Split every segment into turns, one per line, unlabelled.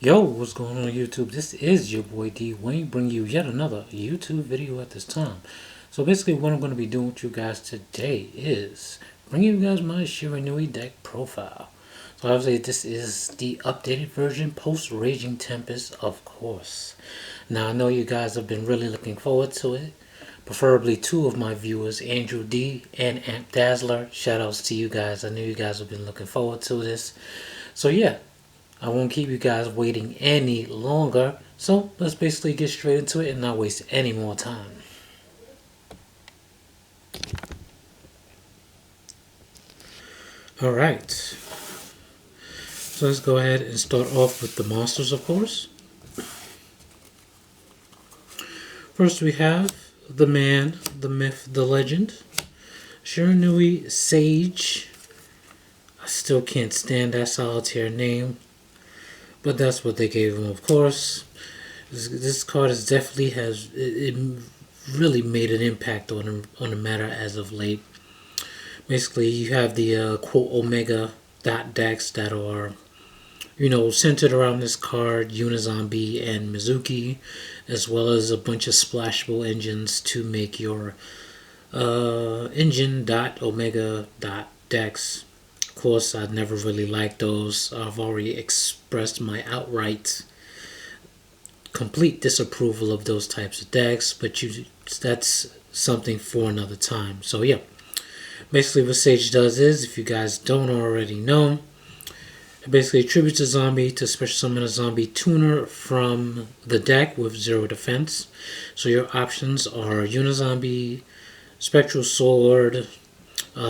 Yo, what's going on YouTube? This is your boy D Wayne bringing you yet another YouTube video at this time. So basically what I'm going to be doing with you guys today is bringing you guys my Shiranui deck profile. So obviously this is the updated version post Raging Tempest, of course. Now I know you guys have been really looking forward to it. Preferably two of my viewers, Andrew D and Amp Dazzler. Shoutouts to you guys. I know you guys have been looking forward to this. So yeah, I won't keep you guys waiting any longer, so let's basically get straight into it and not waste any more time. Alright, so let's go ahead and start off with the monsters, of course. First we have the man, the myth, the legend, Shiranui Sage. I still can't stand that solitaire name, but that's what they gave him, of course. This card is definitely it really made an impact on the matter as of late. Basically, you have the quote Omega decks that are, centered around this card, Unizombie and Mizuki, as well as a bunch of splashable engines to make your engine.omega decks. Of course, I never really liked those. I've already expressed my outright complete disapproval of those types of decks, but that's something for another time. So yeah, basically what Sage does is, if you guys don't already know, it basically attributes a zombie to special summon a zombie tuner from the deck with 0 defense. So your options are Unizombie, Spectral Sword,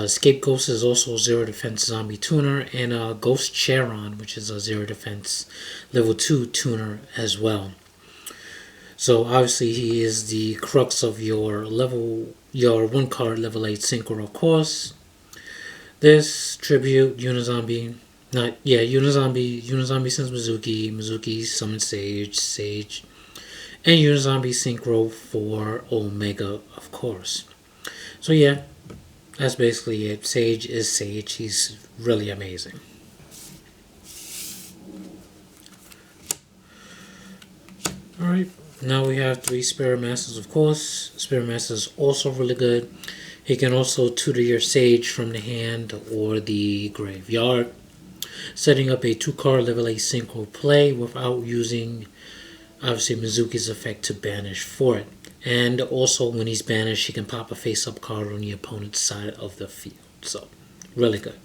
Scapegoat is also a 0 defense zombie tuner, and Ghost Charon, which is a 0 defense level 2 tuner as well. So obviously he is the crux of your one card level 8 synchro, of course. This tribute Unizombie sends Mizuki summons Sage, and Unizombie synchro for Omega, of course. So yeah, that's basically it. Sage is Sage. He's really amazing. Alright, now we have 3 Spirit Masters, of course. Spirit Master is also really good. He can also tutor your Sage from the hand or the graveyard, setting up a 2-card level 8 synchro play without using, obviously, Mizuki's effect to banish for it. And also, when he's banished, he can pop a face-up card on the opponent's side of the field. So, really good.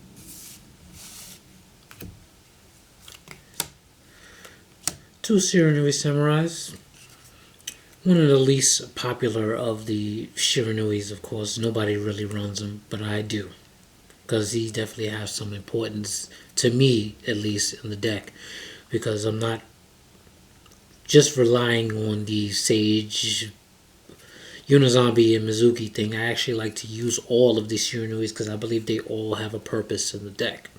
Two Shiranui Samurais. One of the least popular of the Shiranuis, of course. Nobody really runs him, but I do, because he definitely has some importance, to me at least, in the deck. Because I'm not just relying on the Sage, Unizombie and Mizuki thing. I actually like to use all of these Shiranuis because I believe they all have a purpose in the deck.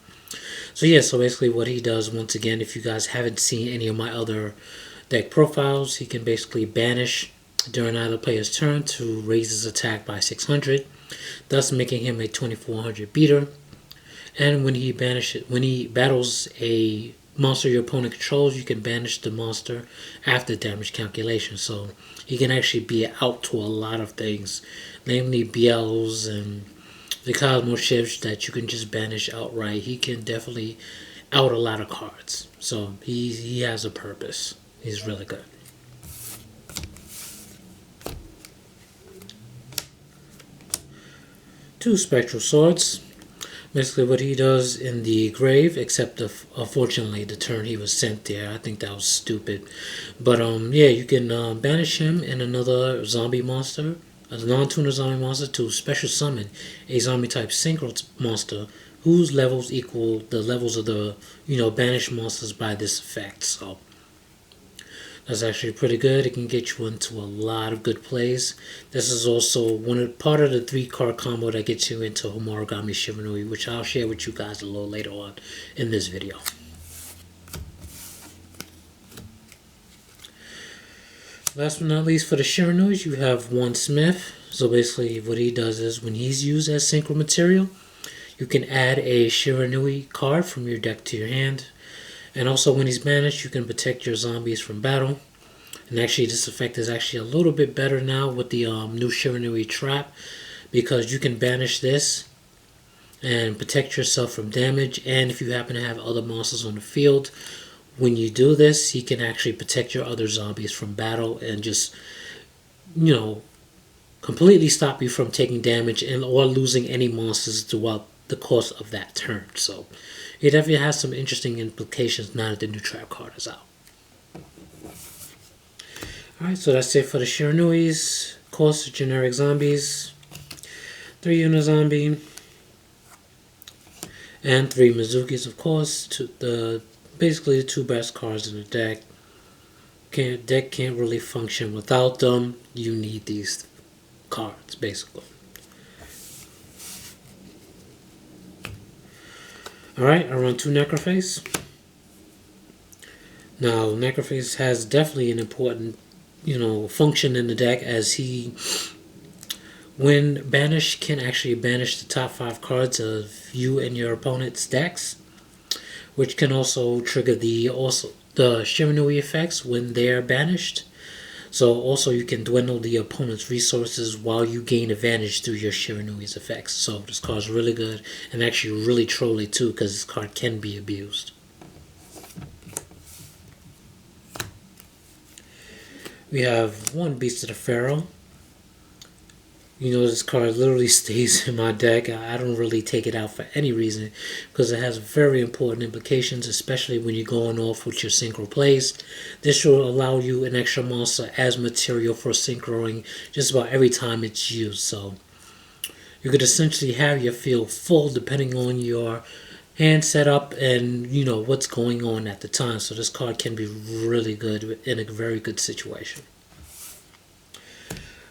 So yeah, so basically what he does, once again, if you guys haven't seen any of my other deck profiles, he can basically banish during either player's turn to raise his attack by 600, thus making him a 2400 beater. And when he battles a monster your opponent controls, you can banish the monster after damage calculation. So he can actually be out to a lot of things, namely BLs and the Cosmo Shifts that you can just banish outright. He can definitely out a lot of cards. So he has a purpose. He's really good. Two Spectral Swords. Basically what he does in the grave, except unfortunately the turn he was sent there. I think that was stupid. But yeah, you can banish him and another zombie monster, a non-tuner zombie monster, to special summon a zombie type synchro monster whose levels equal the levels of the banished monsters by this effect. So that's actually pretty good. It can get you into a lot of good plays. This is also part of the 3-card combo that gets you into Homorigami Shiranui, which I'll share with you guys a little later on in this video. Last but not least, for the Shiranuis, you have one Smith. So basically what he does is, when he's used as synchro material, you can add a Shiranui card from your deck to your hand. And also when he's banished, you can protect your zombies from battle. And actually this effect is actually a little bit better now with the new Shiranui trap, because you can banish this and protect yourself from damage. And if you happen to have other monsters on the field, when you do this, he can actually protect your other zombies from battle and just, you know, completely stop you from taking damage and or losing any monsters throughout the course of that turn. So it definitely has some interesting implications now that the new trap card is out. Alright, so that's it for the Shiranuis. Of course, generic zombies. 3 Unizombie. And 3 Mizukis, of course. Basically the 2 best cards in the deck. Deck can't really function without them. You need these cards, basically. Alright, I run 2 Necroface. Now, Necroface has definitely an important, function in the deck, as he, when banished, can actually banish the top 5 cards of you and your opponent's decks, which can also trigger the Shiranui effects when they are banished. So also you can dwindle the opponent's resources while you gain advantage through your Shiranui's effects. So this card is really good and actually really trolly too, because this card can be abused. We have 1 Beast of the Pharaoh. This card literally stays in my deck. I don't really take it out for any reason, because it has very important implications, especially when you're going off with your synchro plays. This will allow you an extra monster as material for synchroing just about every time it's used. So you could essentially have your field full depending on your hand setup and what's going on at the time. So this card can be really good in a very good situation.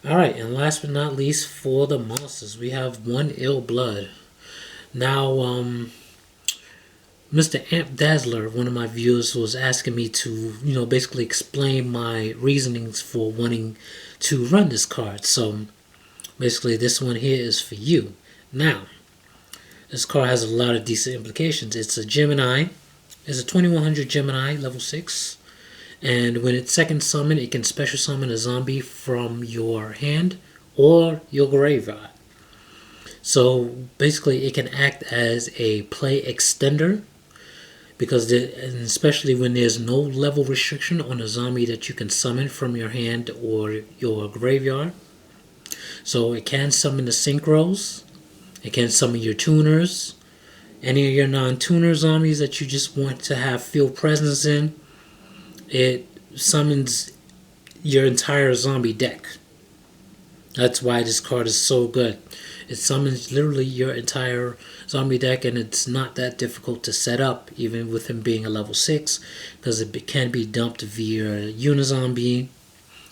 Alright, and last but not least, for the monsters, we have 1 Ill Blood. Now, Mr. Amp Dazzler, one of my viewers, was asking me to, basically explain my reasonings for wanting to run this card. So, basically, this one here is for you. Now, this card has a lot of decent implications. It's a Gemini. It's a 2100 Gemini, level 6. And when it's second summon, it can special summon a zombie from your hand or your graveyard. So basically it can act as a play extender, because especially when there's no level restriction on a zombie that you can summon from your hand or your graveyard. So it can summon the synchros, it can summon your tuners, any of your non-tuner zombies that you just want to have field presence in. It summons your entire zombie deck. That's why this card is so good. It summons literally your entire zombie deck, and it's not that difficult to set up, even with him being a level 6, because it can be dumped via Unizombie,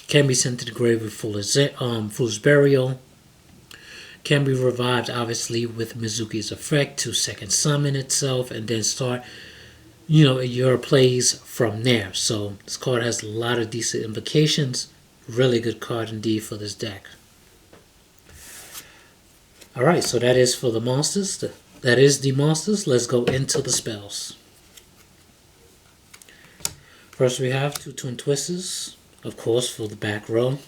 can be sent to the grave with Fool's Burial, can be revived obviously with Mizuki's effect to second summon itself, and then start your plays from there. So this card has a lot of decent implications. Really good card indeed for this deck. Alright, so that is for the monsters. That is the monsters. Let's go into the spells. First we have 2 Twin Twisters, of course, for the back row.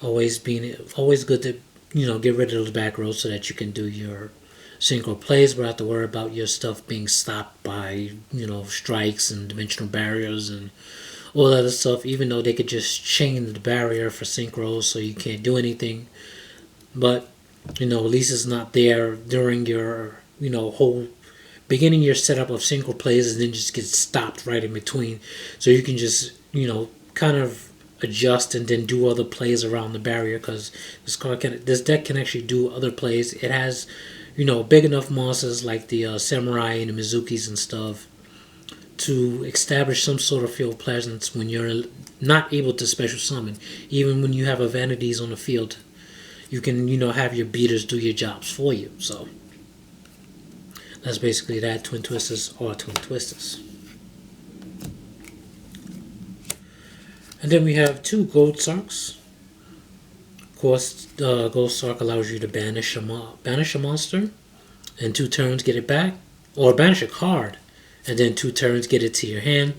Always good to get rid of the back row so that you can do your synchro plays without have to worry about your stuff being stopped by strikes and dimensional barriers and all that other stuff, even though they could just chain the barrier for synchros so you can't do anything. But at least it's not there during your whole beginning your setup of synchro plays, and then just get stopped right in between, so you can just kind of adjust and then do other plays around the barrier, because this deck can actually do other plays. It has big enough monsters like the Samurai and the Mizukis and stuff to establish some sort of field presence when you're not able to special summon. Even when you have a Vanities on the field, you can have your beaters do your jobs for you. So that's basically that. Twin Twisters are Twin Twisters. And then we have 2 Gold Sarks. Of course, Gold Sark allows you to banish a monster in 2 turns, get it back, or banish a card and then 2 turns get it to your hand.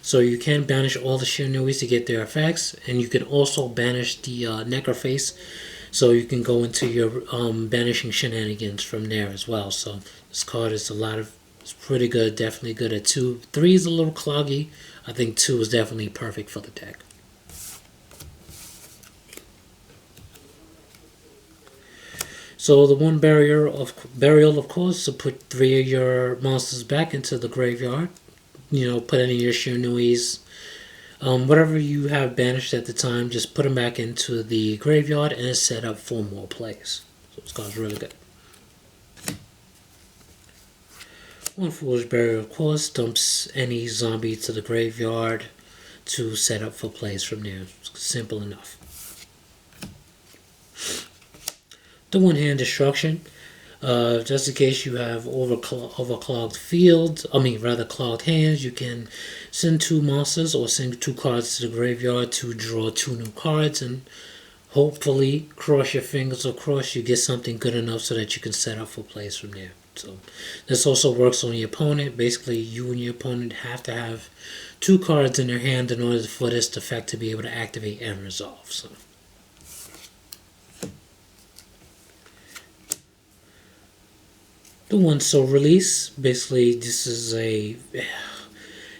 So you can banish all the Shiranuis to get their effects, and you can also banish the Necroface, so you can go into your banishing shenanigans from there as well. So this card is it's pretty good, definitely good at 2. 3 is a little cloggy. I think 2 is definitely perfect for the deck. So the one burial of course, to put 3 of your monsters back into the graveyard. Put any of your Shiranuis, whatever you have banished at the time, just put them back into the graveyard and it's set up for more plays. So this card's really good. One Foolish Burial, of course, dumps any zombie to the graveyard to set up for plays from there. It's simple enough. The One-Hand Destruction. Just in case you have clogged hands, you can send 2 monsters or send 2 cards to the graveyard to draw 2 new cards, and hopefully, cross your fingers or cross you get something good enough so that you can set up for plays from there. So this also works on the opponent. Basically, you and your opponent have to have 2 cards in their hand in order for this effect to be able to activate and resolve. So. The One Soul Release. Basically, this is a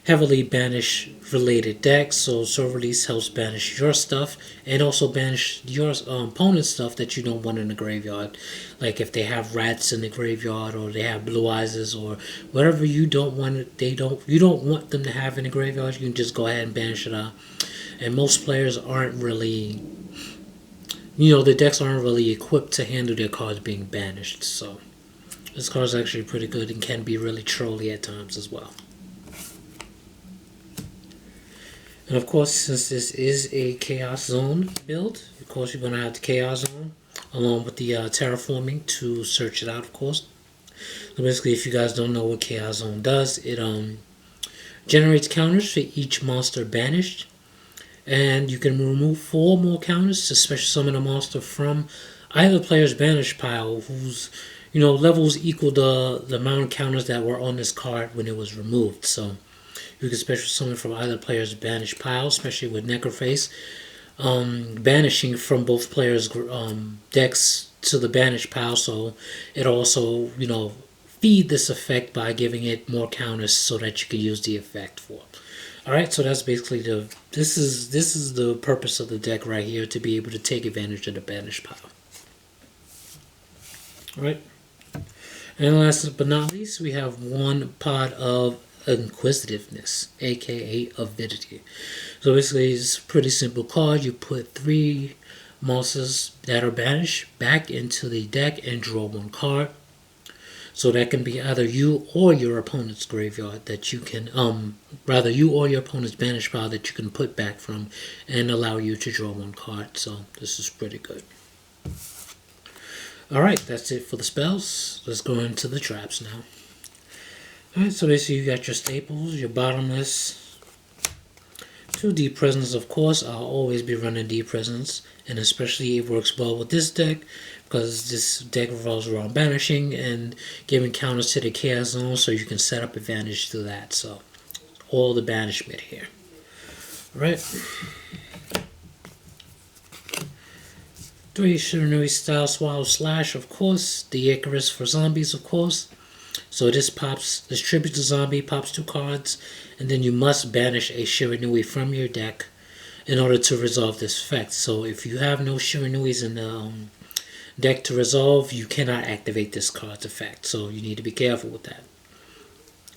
heavily banish related deck, so Soul Release helps banish your stuff and also banish your opponent's stuff that you don't want in the graveyard. Like if they have rats in the graveyard, or they have blue eyes, or whatever you don't want you don't want them to have in the graveyard, you can just go ahead and banish it out. And most players aren't really, the decks aren't really equipped to handle their cards being banished, so this card is actually pretty good and can be really trolly at times as well. And of course, since this is a Chaos Zone build, of course you're going to have the Chaos Zone along with the Terraforming to search it out, of course. So basically, if you guys don't know what Chaos Zone does, it generates counters for each monster banished. And you can remove 4 more counters to special summon a monster from either player's banished pile whose levels equal the amount of counters that were on this card when it was removed. So you can special summon from either player's banished pile, especially with Necroface, banishing from both players' decks to the banished pile. So it also, feed this effect by giving it more counters so that you can use the effect for. Alright, so that's basically this is the purpose of the deck right here, to be able to take advantage of the banished pile. Alright. And last but not least, we have one pod of Inquisitiveness, aka Avidity. So basically, it's a pretty simple card. You put 3 monsters that are banished back into the deck and draw 1 card. So that can be either you or your opponent's graveyard that you can, rather you or your opponent's banished pile that you can put back from and allow you to draw 1 card. So this is pretty good. Alright, that's it for the spells. Let's go into the traps now. Alright, so basically you got your staples, your bottomless, 2 Deep Presence, of course. I'll always be running Deep Presence, and especially it works well with this deck because this deck revolves around banishing and giving counters to the Chaos Zone, so you can set up advantage to that. So all the banishment here. Alright. 3 Shiranui style Swallow Slash, of course. The Icarus for zombies, of course. So this tributes a zombie, pops 2 cards, and then you must banish a Shiranui from your deck in order to resolve this effect. So if you have no Shiranuis in the deck to resolve, you cannot activate this card's effect. So you need to be careful with that.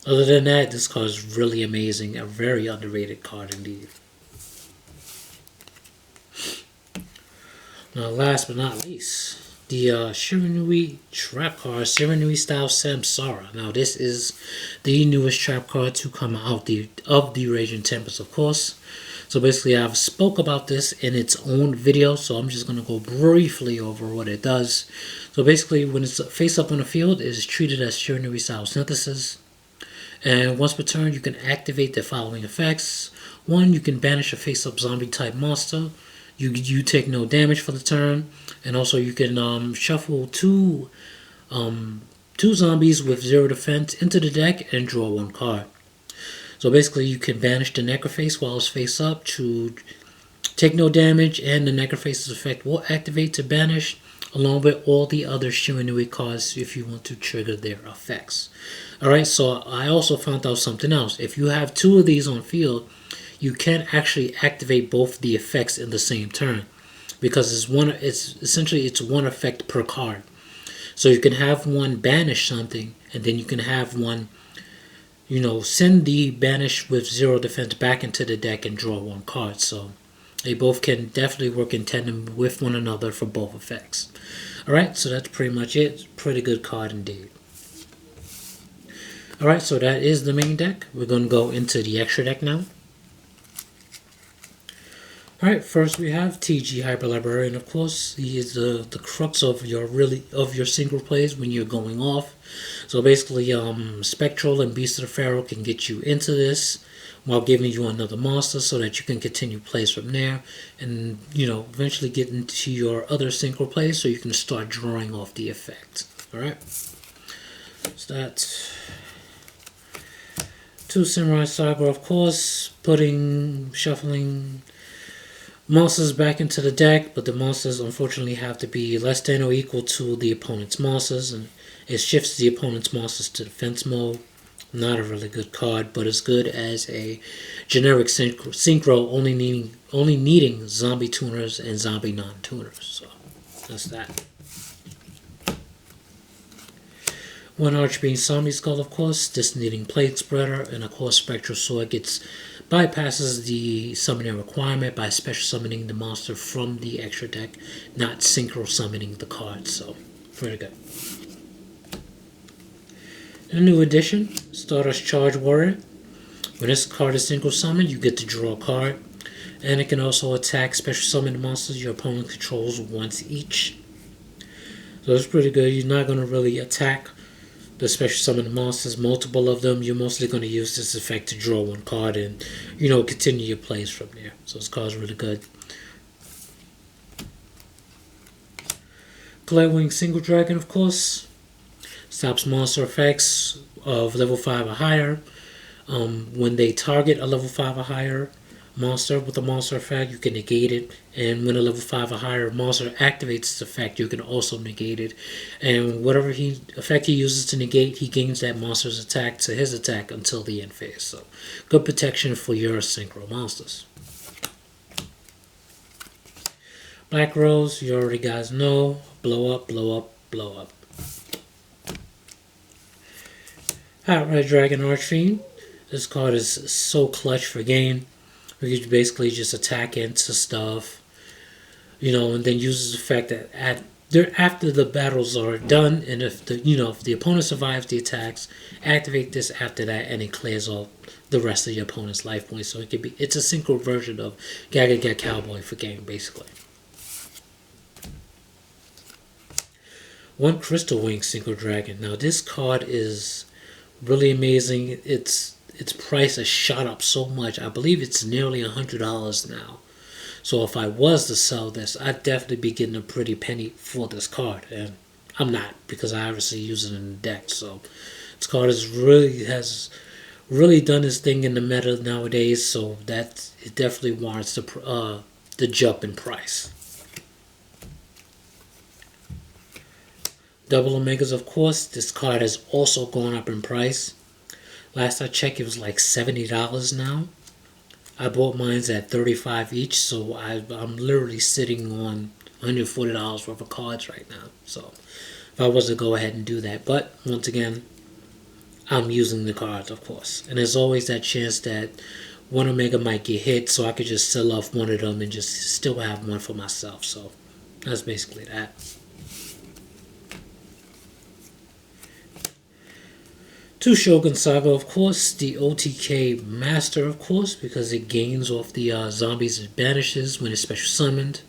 Other than that, this card is really amazing. A very underrated card indeed. Now, last but not least, the Shiranui trap card, Shiranui style Samsara. Now, this is the newest trap card to come out of the Raging Tempest, of course. So basically, I've spoke about this in its own video, so I'm just going to go briefly over what it does. So basically, when it's face up on the field, it is treated as Shiranui style Synthesis. And once per turn, you can activate the following effects. 1, you can banish a face up zombie type monster. You take no damage for the turn, and also you can shuffle 2 two zombies with 0 defense into the deck and draw 1 card. So basically, you can banish the Necroface while it's face up to take no damage, and the Necroface's effect will activate to banish, along with all the other Shiranui cards if you want to trigger their effects. Alright, so I also found out something else. If you have 2 of these on field, you can actually activate both the effects in the same turn, because it's essentially one effect per card. So you can have one banish something, and then you can have one, send the banish with 0 defense back into the deck and draw 1 card. So they both can definitely work in tandem with one another for both effects. Alright, so that's pretty much it. Pretty good card indeed. Alright, so that is the main deck. We're going to go into the extra deck now. Alright, first we have TG Hyper Librarian. Of course, he is the crux of your single plays when you're going off. So basically, Spectral and Beast of the Pharaoh can get you into this while giving you another monster so that you can continue plays from there, and eventually get into your other synchro plays so you can start drawing off the effect. Alright, so that's 2 Samurai Saga, of course, shuffling monsters back into the deck, but the monsters unfortunately have to be less than or equal to the opponent's monsters, and it shifts the opponent's monsters to defense mode. Not a really good card, but it's good as a generic synchro, only needing zombie tuners and zombie non-tuners. So that's that. 1 Archbeam Zombie Skull, of course, this needing Plague Spreader, and of course Spectral Sword bypasses the summoning requirement by special summoning the monster from the extra deck, not synchro summoning the card. So pretty good. A new addition, Stardust Charge Warrior. When this card is synchro summoned, you get to draw a card, and it can also attack special summoned monsters your opponent controls once each. So it's pretty good. You're not going to really attack the special summoned monsters, multiple of them. You're mostly going to use this effect to draw 1 card and, continue your plays from there. So this card's really good. Gladwing Single Dragon, of course. Stops monster effects of level 5 or higher. When they target a level 5 or higher monster with a monster effect, you can negate it. And when a level 5 or higher monster activates this effect, you can also negate it. And whatever effect he uses to negate, he gains that monster's attack to his attack until the end phase. So good protection for your synchro monsters. Black Rose, you already guys know. Blow up, blow up, blow up. Hot Red Dragon Archfiend. This card is so clutch for game. Where you basically just attack into stuff, and then use the effect that after the battles are done, and if the opponent survives the attacks, activate this after that, and it clears all the rest of your opponent's life points. So it's a synchro version of Gaga Cowboy for game, basically. 1 Crystal Wing Synchro Dragon. Now this card is really amazing. Its price has shot up so much. I believe it's nearly $100 now. So if I was to sell this, I'd definitely be getting a pretty penny for this card. And I'm not, because I obviously use it in the deck. So this card has really done its thing in the meta nowadays. So that it definitely warrants the jump in price. Double Omegas, of course. This card has also gone up in price. Last I checked, it was like $70 now. I bought mine at $35 each, so I'm literally sitting on $140 worth of cards right now. So if I was to go ahead and do that, but once again, I'm using the cards, of course. And there's always that chance that 1 Omega might get hit, so I could just sell off one of them and just still have one for myself. So that's basically that. 2 Shogun Saga, of course. The OTK Master, of course, because it gains off the zombies it banishes when it's special summoned.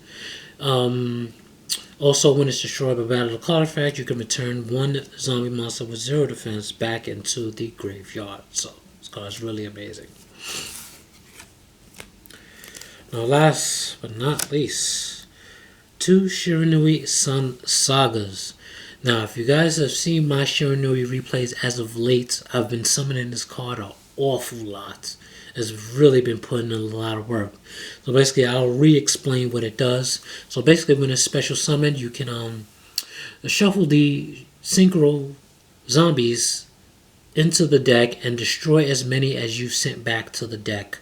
Also, when it's destroyed by battle of card effect, you can return 1 zombie monster with 0 defense back into the graveyard. So this card is really amazing. Now, last but not least, 2 Shiranui Sun Sagas. Now, if you guys have seen my Shiranui replays as of late, I've been summoning this card an awful lot. It's really been putting in a lot of work. So basically, I'll re-explain what it does. So basically, when it's special summoned, you can shuffle the synchro zombies into the deck and destroy as many as you've sent back to the deck.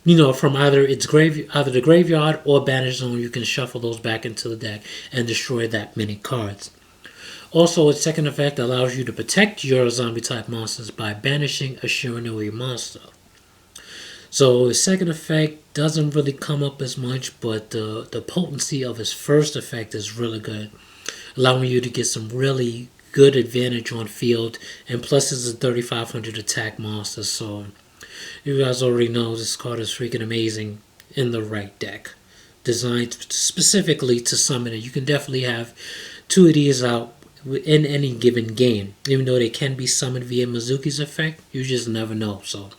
From either the graveyard or banish zone, you can shuffle those back into the deck and destroy that many cards. Also, its second effect allows you to protect your zombie-type monsters by banishing a Shiranui monster. So his second effect doesn't really come up as much, but the potency of his first effect is really good, allowing you to get some really good advantage on field, and plus it's a 3500 attack monster, so you guys already know this card is freaking amazing in the right deck. Designed specifically to summon it. You can definitely have two of these out in any given game. Even though they can be summoned via Mizuki's effect, you just never know. So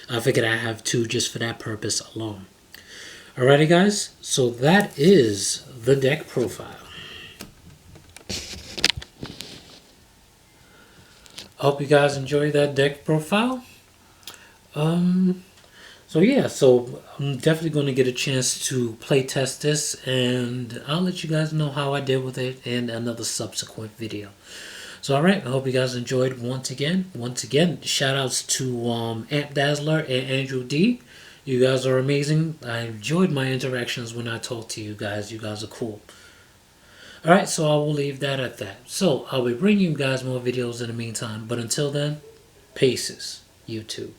I figured I have two just for that purpose alone. Alrighty guys, so that is the deck profile. I hope you guys enjoyed that deck profile. So I'm definitely going to get a chance to play test this, and I'll let you guys know how I did with it in another subsequent video. So alright, I hope you guys enjoyed once again. Shout outs to Amp Dazzler and Andrew D. You guys are amazing. I enjoyed my interactions when I talked to you guys. You guys are cool. Alright, so I will leave that at that. So I'll be bringing you guys more videos in the meantime, but until then, paces, YouTube.